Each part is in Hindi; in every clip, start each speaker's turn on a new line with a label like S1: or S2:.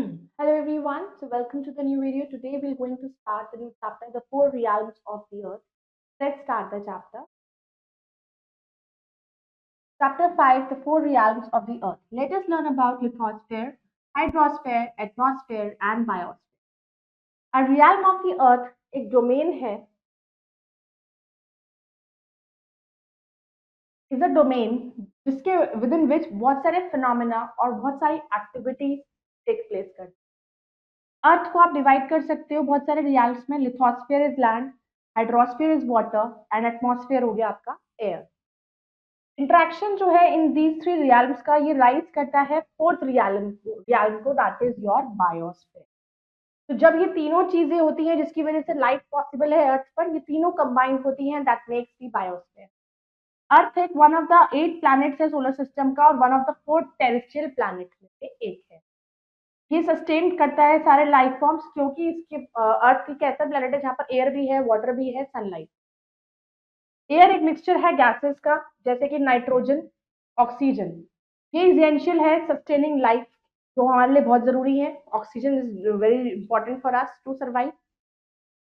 S1: Hello everyone, so welcome to the new video. Today we're going to start the new chapter, the four realms of the earth. Let's start the chapter. Chapter 5, the four realms of the earth. Let us learn about lithosphere, hydrosphere, atmosphere and biosphere. A realm of the earth एक डोमेन है, is a domain जिसके within which बहुत सारे phenomena और बहुत सारी activities take place करते हैं. अर्थ को आप डिवाइड कर सकते हो बहुत सारे रियल्स में. Lithosphere is land, hydrosphere is water and atmosphere हो गया आपका एयर. इंटरेक्शन जो है इन दीज थ्री रियल्स का, ये राइज करता है फोर्थ रियल्म को, दैट इज योर बायोस्फीयर. तो जब ये तीनों चीजें होती हैं जिसकी वजह से लाइफ पॉसिबल है अर्थ पर, ये तीनों कंबाइन होती हैं, दैट मेक्स द बायोस्फीयर. अर्थ एक वन ऑफ द 8 प्लैनेट्स है सोलर सिस्टम का और one of the 4 terrestrial planets में से एक है. ये सस्टेन करता है सारे लाइफ फॉर्म्स क्योंकि इसके अर्थ एक ऐसा प्लेनेट है जहाँ पर एयर भी है, वाटर भी है, सनलाइट. एयर एक मिक्सचर है गैसेस का, जैसे कि नाइट्रोजन, ऑक्सीजन. ये इसेंशियल है सस्टेनिंग लाइफ, जो हमारे लिए बहुत जरूरी है. Oxygen is very important for us to survive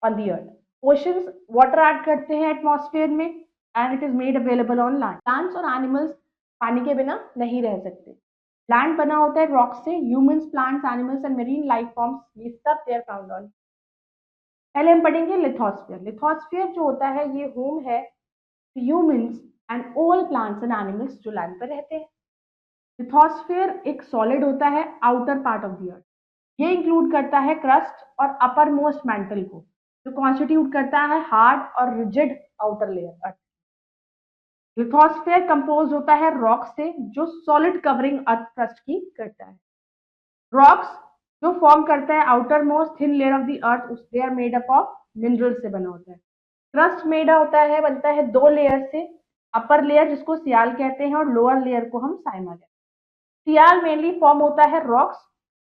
S1: on the earth. Oceans water add करते हैं एटमॉस्फेयर में and it is made available on land. Plants और एनिमल्स पानी के बिना नहीं रह सकते. लैंड बना होता है रॉक से. Humans, plants, animals and marine life forms, ये सब देयर फाउंड ऑन. पहले हम पढ़ेंगे लिथोस्फीयर. लिथोस्फीयर जो होता है ये होम है humans and all plants and animals जो लैंड पर रहते हैं. लिथोस्फीयर एक सॉलिड होता है आउटर पार्ट ऑफ द अर्थ. ये इंक्लूड करता है क्रस्ट और अपर मोस्ट मेंटल को, जो कॉन्स्टिट्यूट करता है हार्ड और रिजिड आउटर लेयर अर्थ. लिथोस्फीयर कंपोज होता है रॉक से, जो सॉलिड कवरिंग अर्थ क्रस्ट की करता है. रॉक्स जो फॉर्म करता है outermost thin layer of the earth, उस they are made up of mineral से बना होता है. क्रस्ट मेड होता है, बनता है दो लेयर से. अपर लेयर जिसको सियाल कहते हैं और लोअर लेयर को हम साइमा कहते हैं. सियाल मेनली फॉर्म होता है रॉक्स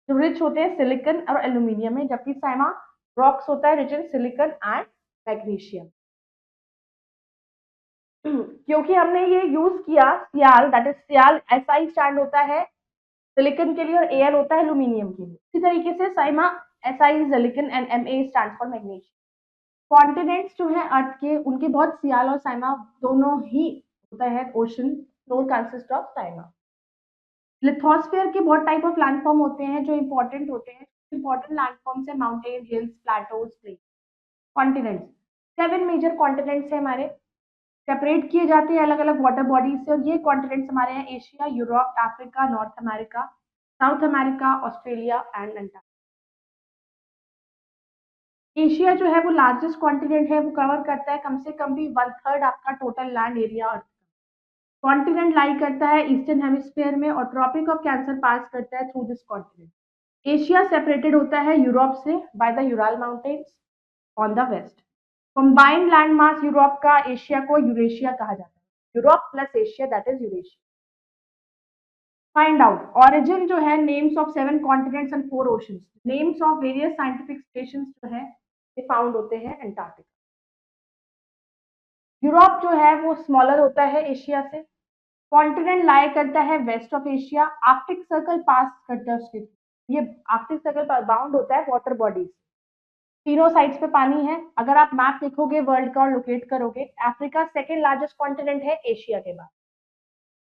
S1: जो रिच होते हैं सिलिकन और एल्यूमिनियम में, जबकि साइमा रॉक्स होता है rich in silicon and magnesium. क्योंकि हमने ये यूज किया sial, that is sial SI stand होता है सिलिकन के लिए और एल होता है एल्यूमिनियम के लिए. इसी तरीके से Saima SI silicon and MA stand for magnesium. Continents जो है अर्थ के, उनके बहुत सियाल और साइमा दोनों ही होता है. Ocean floor consist of Saima. Lithosphere के बहुत टाइप ऑफ लैंडफॉर्म होते हैं जो इंपॉर्टेंट होते हैं. इंपॉर्टेंट लैंडफॉर्म्स है mountain, hills, plateaus, plain. Continents 7 major continents है हमारे. सेपरेट किए जाते हैं अलग अलग वाटर बॉडीज से, और ये कॉन्टिनेंट्स हमारे हैं Asia, Europe, Africa, north America, south America, Australia and Antarctica. Asia जो है वो लार्जेस्ट कॉन्टिनेंट है. वो कवर करता है कम से कम भी 1/3 आपका टोटल लैंड एरिया अर्थ. कॉन्टिनेंट लाई करता है ईस्टर्न हेमिस्फीयर में और ट्रॉपिक ऑफ कैंसर पास करता है through this continent. Asia separated होता है यूरोप से by the Ural mountains on the west. Combined land mass Europe का एशिया को यूरेशिया कहा जाता है. Europe plus Asia that is Eurasia. Find out origin जो है names of 7 continents and 4 oceans. Names of various scientific stations जो है ये फाउंड होते हैं अंटार्कटिका. यूरोप जो है वो स्मॉलर होता है एशिया से. कॉन्टिनेंट लाई करता है west of Asia. Arctic circle pass करता है उसके. ये आर्कटिक सर्कल बाउंड होता है वाटर बॉडीज. तीनों साइड्स पे पानी है. अगर आप मैप देखोगे वर्ल्ड का और लोकेट करोगे, अफ्रीका सेकेंड लार्जेस्ट कॉन्टिनेंट है एशिया के बाद.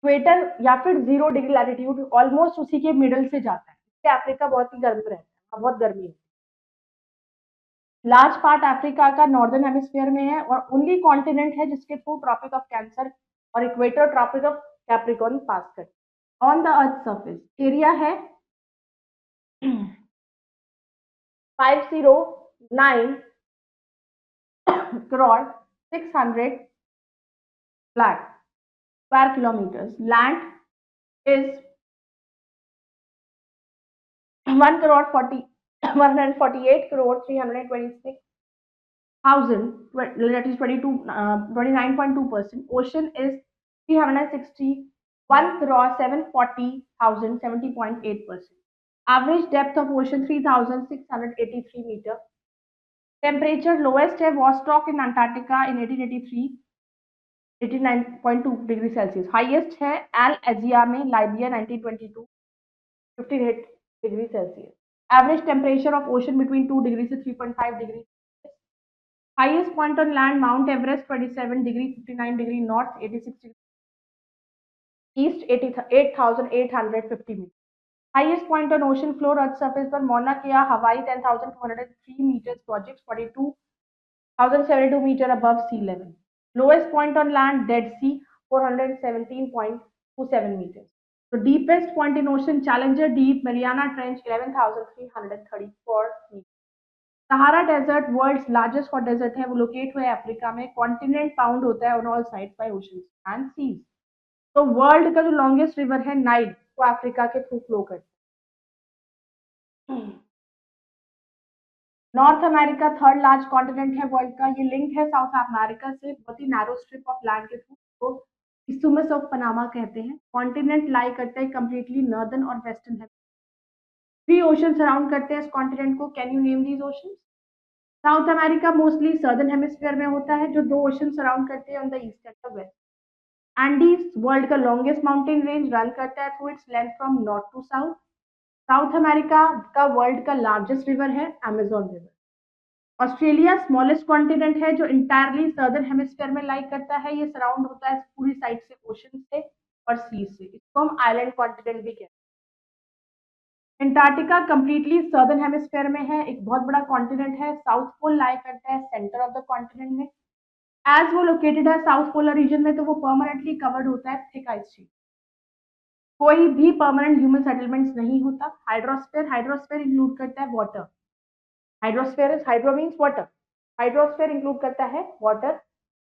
S1: इक्वेटर या फिर 0 डिग्री लैटिट्यूड ऑलमोस्ट उसी के मिडल से जाता है, इसलिए अफ्रीका बहुत ही गर्म रहता है, बहुत गर्मी है. लार्ज पार्ट अफ्रीका का नॉर्दर्न हेमिस्फीयर में है और ओनली कॉन्टिनेंट है जिसके थ्रू ट्रॉपिक ऑफ कैंसर और इक्वेटर ट्रॉपिक ऑफ कैप्रिकॉर्न पास करते. On the earth surface area है 509 crore 600 lakh square kilometers. Land is 1 crore 148 crore 326 thousand, that is 29.2%. Ocean is 361 crore 740 thousand 70.8%. Average depth of ocean 3683 meter. Temperature lowest है Vostok in Antarctica in 1883 89.2 degree Celsius. Highest है एल एजिया में Libya 1922 58 degree Celsius. Average temperature of ocean between 2 degree से 3.5 degree. Highest point on land Mount Everest 27 degree 59 degree north 86 degree east 8850 metre. Highest point on ocean floor earth surface पर Mauna Kea Hawaii 10,203 metre project 42,072 metre above sea level. Lowest point on land Dead Sea 417.27 metre. The deepest point in ocean, Challenger Deep, Mariana Trench, 11,334 meters. Sahara desert world's largest hot desert है, वो लोकेट हुआ है अफ्रीका में। कॉन्टिनेंट पाउंड होता है on all sides by oceans and seas. तो वर्ल्ड का जो लॉन्गेस्ट रिवर है नाइल, वो अफ्रीका के थ्रू फ्लो करता है। North America third large continent है वर्ल्ड का। ये लिंक है साउथ अमेरिका से बहुत ही नैरो स्ट्रिप ऑफ लैंड के थ्रू, तो इस्थमुस ऑफ पनामा कहते हैं। कॉन्टिनेंट लाई करते हैं कंप्लीटली नॉर्दर्न और वेस्टर्न है। 3 ओशन सराउंड करते हैं इस कॉन्टिनेंट को। Can you name these oceans? South America mostly southern hemisphere में होता है, जो 2 ओशन सराउंड करते हैं on the east and the west. Andes world का लॉन्गेस्ट माउंटेन रेंज रन करता है through its length from north to south. South America का वर्ल्ड का लार्जेस्ट रिवर है Amazon river. Australia smallest continent है जो इंटायरली सर्दर्न हेमिस्फीयर में लाई करता है। ये सराउंड होता है पूरी साइड से ओशन से और सी से। इसको हम आइलैंड कॉन्टिनेंट भी कहते हैं। अंटार्कटिका कंप्लीटली सर्दर्न हेमिस्फीयर में है, एक बहुत बड़ा कॉन्टिनेंट है। साउथ पोल लाई करता है सेंटर ऑफ द कॉन्टिनेंट में। एज वो लोकेटेड है साउथ पोलर रीजन में, तो वो परमानेंटली कवर्ड होता है थिक आइस शीट। कोई भी परमानेंट ह्यूमन सेटलमेंट्स नहीं होता। हाइड्रोस्फीयर, हाइड्रोस्फीयर इंक्लूड करता है water. Hydrosphere is hydro means water. Hydrosphere include करता है वाटर,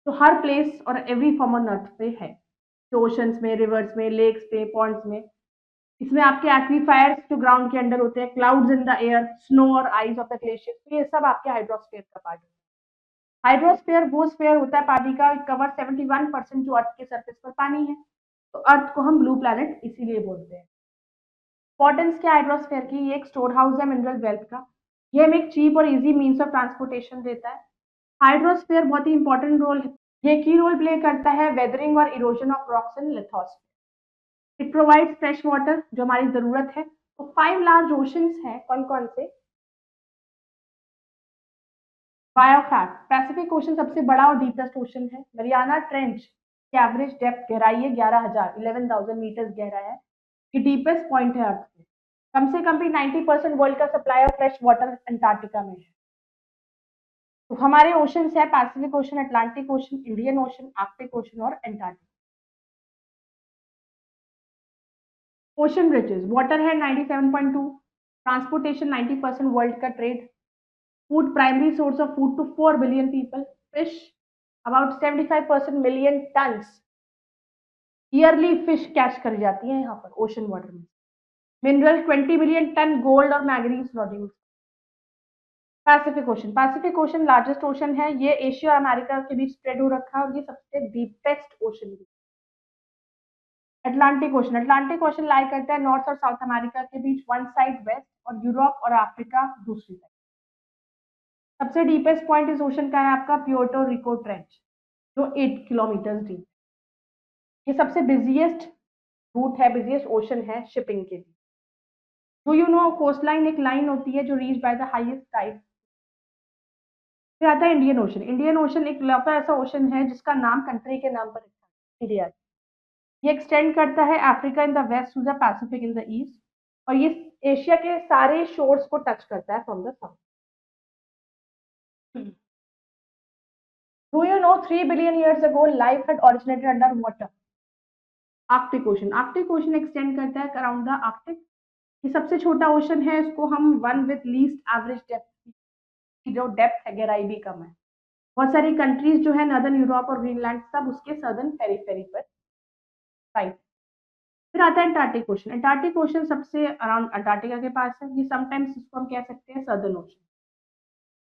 S1: तो हर प्लेस और एवरी फॉर्म ऑन अर्थ पे है, तो ओशंस में, रिवर्स में, लेक्स पे, पॉन्ड्स में। इसमें आपके एक्वीफायर्स जो ग्राउंड के अंडर होते हैं, clouds in the air, snow और आइस ऑफ द ग्लेशियर, तो ये सब आपके हाइड्रोस्फीयर का पार्ट है। हाइड्रोस्फीयर वो स्फीयर होता है पानी का, कवर 71% जो अर्थ के सरफेस पर पानी है, तो अर्थ को हम ब्लू प्लैनेट इसीलिए बोलते हैं। इंपॉर्टेंस क्या हाइड्रोस्फीयर की? ये एक स्टोर हाउस है मिनरल वेल्थ का। ये हमें एक चीप और इजी मीन्स ऑफ ट्रांसपोर्टेशन देता है। हाइड्रोस्फीयर बहुत ही इंपॉर्टेंट रोल है, ये की रोल प्ले करता है वेदरिंग और erosion of rocks in lithosphere. It provides fresh water जो हमारी जरूरत है। तो 5 लार्ज ओशंस हैं, कौन कौन से? बायोफैक्ट, पैसिफिक ओशन सबसे बड़ा और डीपेस्ट ओशन है। मरियाना ट्रेंच की एवरेज डेप्थ गहराई है 11,000 मीटर गहरा है। ये डीपेस्ट पॉइंट है अर्थ में। कम से कम भी 90% वर्ल्ड का supply of fresh water Antarctica में है। तो हमारे ओशंस है Pacific Ocean, Atlantic Ocean, Indian Ocean, Arctic Ocean और एंटार्क्टिक। ओशन रिचेज, वाटर है 97.2, ट्रांसपोर्टेशन 90% वर्ल्ड का trade, food primary source of food to 4 billion people, fish about 75% million tons yearly fish catch करी जाती है यहाँ पर ओशन वाटर में। मिनरल 20 मिलियन टन गोल्ड और manganese nodules. Pacific ocean, Pacific ocean largest ocean है, ये एशिया और अमेरिका के बीच स्प्रेड हो रखा है और ये सबसे डीपेस्ट ओशन है। अटलांटिक ओशन, अटलांटिक ओशन लाई करता है नॉर्थ और साउथ अमेरिका के बीच वन साइड वेस्ट, और यूरोप और अफ्रीका दूसरी साइड। सबसे डीपेस्ट पॉइंट इस ओशन का है आपका प्यूर्टो रिको ट्रेंच, जो 8 किलोमीटर डीप। ये सबसे बिजिएस्ट रूट है, बिजिएस्ट ओशन है शिपिंग के लिए। Do you know coastline एक लाइन होती है जो reach by the highest tide. फिर आता है इंडियन ओशन। इंडियन ओशन एक लौता ऐसा ओशन है जिसका नाम कंट्री के नाम पर रखा है, इंडिया। ये एक्सटेंड करता है Africa in the west to the Pacific in the east, और ये एशिया के सारे शोर्स को टच करता है from the south. Do you no 3 billion years ago life had originated under water. Arctic ocean, Arctic ocean extend करता है अराउंड द आर्कटिक। ये सबसे छोटा ओशन है, इसको हम one with least average depth की जो डेप्थ है, गहराई भी कम है। बहुत सारी कंट्रीज जो है नॉर्दर्न यूरोप और ग्रीनलैंड सब उसके सदर्न पेरिफेरी पर साइड। फिर आता है अंटार्कटिक ओशन। अंटार्कटिक ओशन सबसे अराउंड अंटार्कटिका के पास है। ये समटाइम्स इसको हम कह सकते हैं सदर्न ओशन।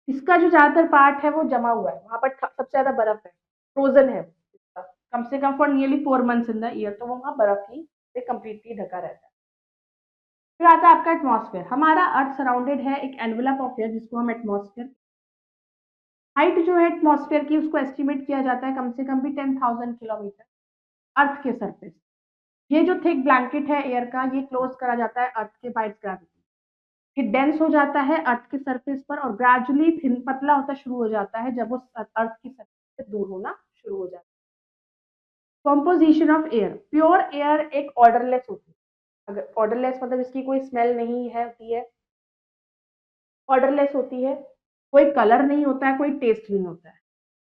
S1: इसका जो ज्यादातर पार्ट है वो जमा हुआ है, वहां पर सबसे ज्यादा बर्फ है, फ्रोजन है इसका, कम से come for nearly 4 months in the year, तो वो वहां बर्फ ही से कंप्लीटली ढका रहता है। फिर आता है आपका एटमॉस्फेयर। हमारा अर्थ सराउंडेड है एक एनवेलप ऑफ एयर जिसको हम एटमॉस्फेयर। हाइट जो है एटमॉस्फेयर की उसको एस्टिमेट किया जाता है कम से कम भी 10,000 किलोमीटर अर्थ के सरफेस। ये जो थिक ब्लैंकेट है एयर का, ये क्लोज करा जाता है अर्थ के बाय ग्रेविटी। ये डेंस हो जाता है अर्थ के सरफेस पर और ग्रेजुअली थिन पतला होता शुरू हो जाता है जब वो अर्थ की सरफेस से दूर होना शुरू हो जाता है। Composition of air, pure air एक ऑर्डरलेस होती है। अगर ऑर्डरलेस मतलब इसकी कोई स्मेल नहीं है होती है, ऑर्डरलेस होती है, कोई कलर नहीं होता है, कोई टेस्ट नहीं होता है।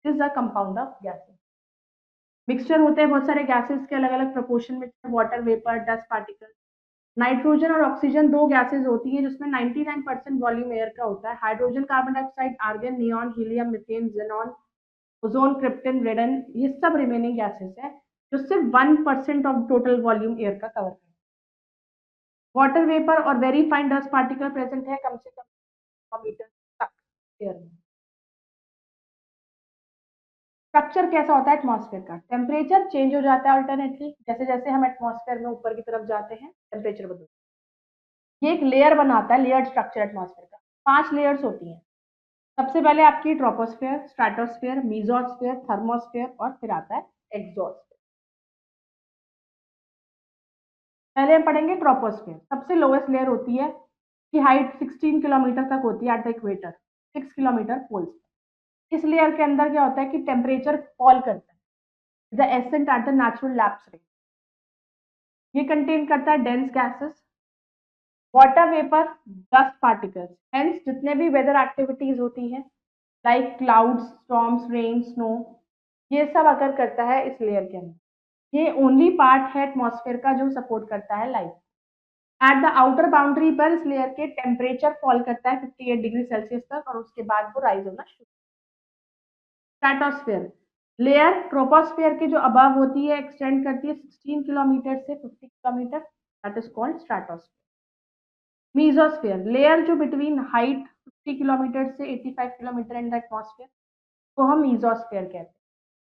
S1: This is a compound of gases. Mixture होते हैं बहुत सारे गैसेस के अलग अलग प्रोपोर्शन में, water vapour, dust particle. Nitrogen और ऑक्सीजन दो गैसेस होती हैं जिसमें 99% वॉल्यूम एयर का होता है। Hydrogen, carbon dioxide, argon, neon, helium, methane, xenon, ozone, krypton, radon, ये सब रिमेनिंग गैसेस हैं जो सिर्फ 1% ऑफ टोटल वॉल्यूम एयर का कवर करते हैं। वाटर वेपर और very fine dust particle present है कम से कम मीटर तक एयर में। स्ट्रक्चर कैसा होता है एटमॉस्फेयर का? टेम्परेचर चेंज हो जाता है अल्टरनेटली, जैसे जैसे हम एटमॉस्फेयर में ऊपर की तरफ जाते हैं टेम्परेचर बदलता है। ये एक लेयर बनाता है, लेयर्ड स्ट्रक्चर एटमॉस्फेयर का। 5 लेयर्स होती हैं। सबसे पहले आपकी ट्रोपोस्फेयर, स्ट्रेटोस्फेयर, मीजोस्फेयर, थर्मोस्फेयर और फिर आता है एक्सोस्फेयर। पहले हम पढ़ेंगे ट्रोपोस्फेयर। सबसे लोएस्ट लेयर होती है, की हाइट 16 किलोमीटर तक होती है at the equator, 6 kilometre poles. इस लेयर के अंदर क्या होता है कि टेम्परेचर फॉल करता है, the ascent at the natural lapse rate. ये कंटेन करता है dense gases, water vapour, dust particles. Hence जितने भी वेदर एक्टिविटीज होती हैं like clouds, storms, rain, snow, ये सब अगर करता है इस लेयर के अंदर। ये ओनली पार्ट है एटमॉस्फेयर का जो सपोर्ट करता है life. At the outer boundary पर इस लेयर के टेम्परेचर फॉल करता है 58 डिग्री सेल्सियस तक और उसके बाद वो राइज होना शुरू। स्ट्रेटोस्फेयर लेयर ट्रोपोस्फेयर के जो अबव होती है एक्सटेंड करती है 16 किलोमीटर से 50 kilometre, that is called stratosphere. Mesosphere layer जो बिटवीन हाइट 50 किलोमीटर से 85 किलोमीटर इन द एटमॉस्फेयर को हम मीजोस्फेयर कहते हैं।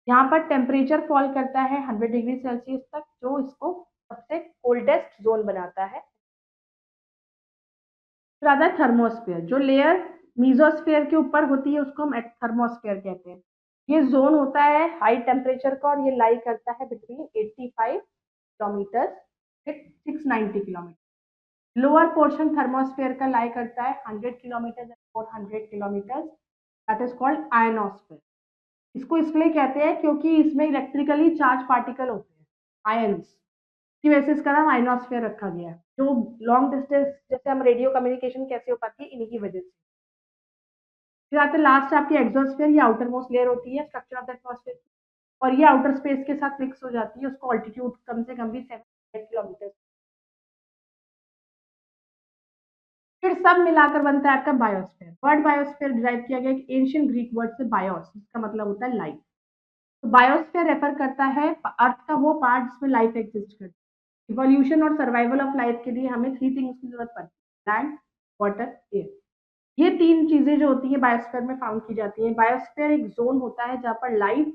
S1: यहाँ पर टेम्परेचर फॉल करता है 100 डिग्री सेल्सियस तक जो इसको सबसे कोल्डेस्ट जोन बनाता है। फिर आता है थर्मोस्फेयर। जो लेयर मीजोस्फेयर के ऊपर होती है उसको हम थर्मोस्फेयर कहते हैं। ये जोन होता है हाई टेम्परेचर का और ये लाई करता है बिटवीन 85 किलोमीटर से 690 किलोमीटर। लोअर पोर्शन थर्मोस्फेयर का लाई करता है 100 kilometre 400 kilometre, that is called ionosphere. इसको इसलिए कहते हैं क्योंकि इसमें इलेक्ट्रिकली चार्ज पार्टिकल होते हैं, आयंस की वजह से इसका नाम आइनोस्फेयर रखा गया है। जो लॉन्ग डिस्टेंस जैसे हम रेडियो कम्युनिकेशन कैसे हो पाती है इन्हीं की वजह से। फिर आते लास्ट आपकी एक्सोस्फेयर, ये आउटर मोस्ट लेयर होती है स्ट्रक्चर ऑफ द एटमॉस्फेयर और ये आउटर स्पेस के साथ मिक्स हो जाती है। उसको ऑल्टीट्यूड कम से कम भी 700 किलोमीटर। फिर सब मिलाकर बनता है आपका बायोस्फेयर। वर्ड बायोस्फेयर डिराइव किया गया एक एंशिएंट ग्रीक वर्ड से बायोस, जिसका मतलब होता है लाइफ। तो बायोस्फेयर रेफर करता है अर्थ का वो पार्ट जिसमें लाइफ एग्जिस्ट करती है। इवोल्यूशन और सर्वाइवल ऑफ लाइफ के लिए हमें 3 थिंग्स की जरूरत पड़ती है, लैंड, वाटर, एयर। ये 3 चीजें जो होती है बायोस्फीयर में फाउंड की जाती है। बायोस्फीयर एक जोन होता है जहाँ पर लाइफ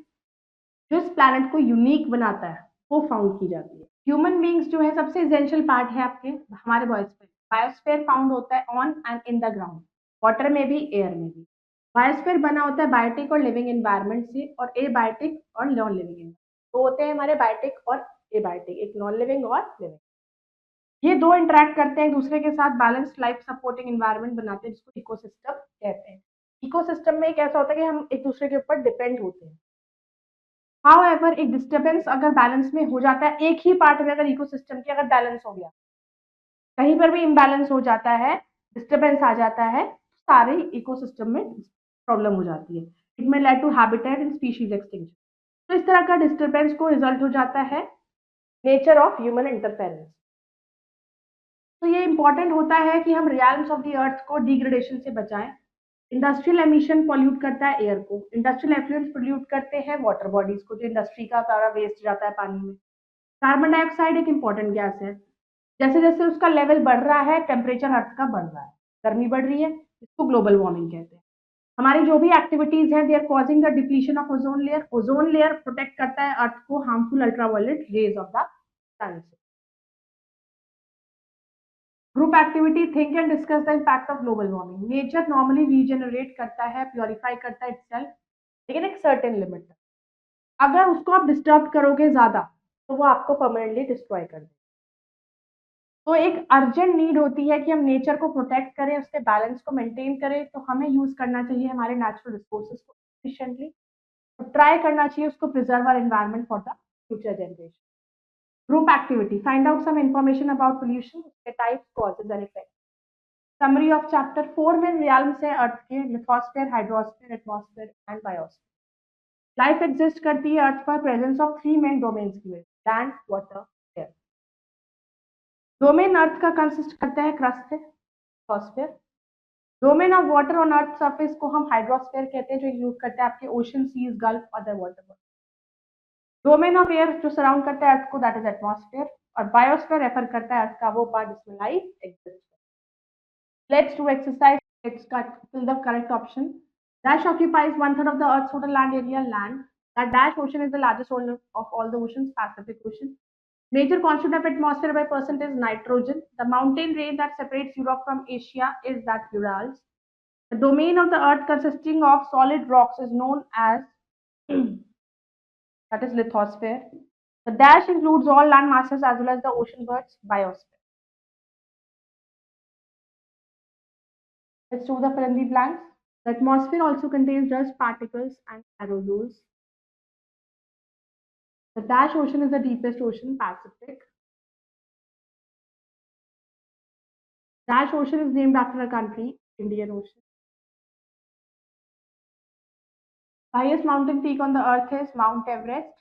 S1: जो इस प्लैनेट को यूनिक बनाता है वो फाउंड की जाती है। ह्यूमन बींग्स जो है सबसे एसेंशियल पार्ट है आपके हमारे बायोस्फीयर। बायोस्फीयर फाउंड होता है on and in the ground, water में भी एयर में भी। बायोस्फीयर बना होता है बायोटिक और लिविंग एनवायरनमेंट से और एबायोटिक और नॉन लिविंग एनवायरनमेंट। तो होते हैं हमारे बायोटिक और एबायोटिक, एक नॉन लिविंग और लिविंग। ये दो इंटरेक्ट करते हैं एक दूसरे के साथ, बैलेंस्ड लाइफ सपोर्टिंग एनवायरनमेंट बनाते हैं जिसको इकोसिस्टम कहते हैं। इकोसिस्टम में एक ऐसा होता है कि हम एक दूसरे के ऊपर डिपेंड होते हैं। हाउएवर एक डिस्टर्बेंस अगर बैलेंस में हो जाता है, एक ही पार्ट में अगर इकोसिस्टम की अगर बैलेंस हो गया, कहीं पर भी इम्बैलेंस हो जाता है, डिस्टर्बेंस आ जाता है, सारे इकोसिस्टम में प्रॉब्लम हो जाती है। इट में led to habitat and species extinction. तो इस तरह का डिस्टर्बेंस को रिजल्ट हो जाता है नेचर ऑफ ह्यूमन इंटरफेरेंस। तो ये इंपॉर्टेंट होता है कि हम रियल्स ऑफ द अर्थ को डिग्रेडेशन से बचाएं। इंडस्ट्रियल एमिशन पॉल्यूट करता है एयर को, इंडस्ट्रियल एफ्लुएंस पोल्यूट करते हैं वाटर बॉडीज को, जो इंडस्ट्री का सारा वेस्ट जाता है पानी में। कार्बन डाइऑक्साइड एक इंपॉर्टेंट गैस है, जैसे जैसे उसका लेवल बढ़ रहा है टेम्परेचर अर्थ का बढ़ रहा है, गर्मी बढ़ रही है, इसको ग्लोबल वार्मिंग कहते हैं। हमारी जो भी एक्टिविटीज है they are causing the depletion of ozone layer. Ozone layer protect करता है अर्थ को harmful ultraviolet rays of the sun से। Group activity, think and discuss the impact of global warming. Nature normally regenerate करता है, प्योरीफाई करता है इटसेल्फ, लेकिन एक सर्टेन लिमिट तक। अगर उसको आप डिस्टर्ब करोगे ज्यादा तो वो आपको परमानेंटली डिस्ट्रॉय कर देगा। तो एक अर्जेंट नीड होती है कि हम नेचर को प्रोटेक्ट करें, उसके बैलेंस को मेंटेन करें, तो हमें यूज़ करना चाहिए हमारे नेचुरल रिसोर्सेज़ को एफिशिएंटली, तो ट्राई करना चाहिए उसको preserve our environment for the future generation. Group activity, find out some information about pollution, उसके types, causes and effects. Summary of chapter 4 में रियल्म्स है अर्थ के, lithosphere, hydrosphere, atmosphere and biosphere. Life exist करती है अर्थ पर प्रेजेंस ऑफ 3 मेन डोमेन्स की वजह से, लैंड, वाटर, एयर। डोमेन अर्थ का कंसिस्ट करता है क्रस्ट से, lithosphere. Domain of water on earth surface को हम हाइड्रोस्फीयर कहते हैं, जो यूज करते हैं आपके ocean, seas, gulf, other water body. Domain of air जो सराउंड करता है अर्थ को, दैट इज एटमॉस्फेयर। और बायोस्फीयर रेफर करता है अर्थ का वो पार्ट जिसमें life exist. Let's do exercise, let's fill the correct option. Dash occupies one third of the earth's total land area, land. That dash ocean is the largest one of all the oceans, Pacific Ocean. Major constituent of atmosphere by percent is nitrogen. The mountain range that separates Europe from Asia is that Urals. The domain of the earth consisting of solid rocks is known as that is lithosphere. The dash includes all land masses as well as the ocean birds, biosphere. Let's do the fill in the blanks. The atmosphere also contains dust particles and aerosols. The dash ocean is the deepest ocean, Pacific. Dash ocean is named after a country, Indian Ocean. The highest mountain peak on the earth is Mount Everest.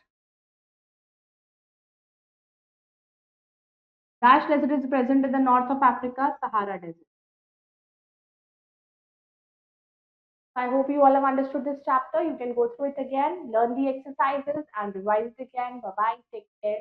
S1: Dash desert is present in the north of Africa, Sahara Desert. I hope you all have understood this chapter. You can go through it again, learn the exercises, and revise it again. Bye bye. Take care.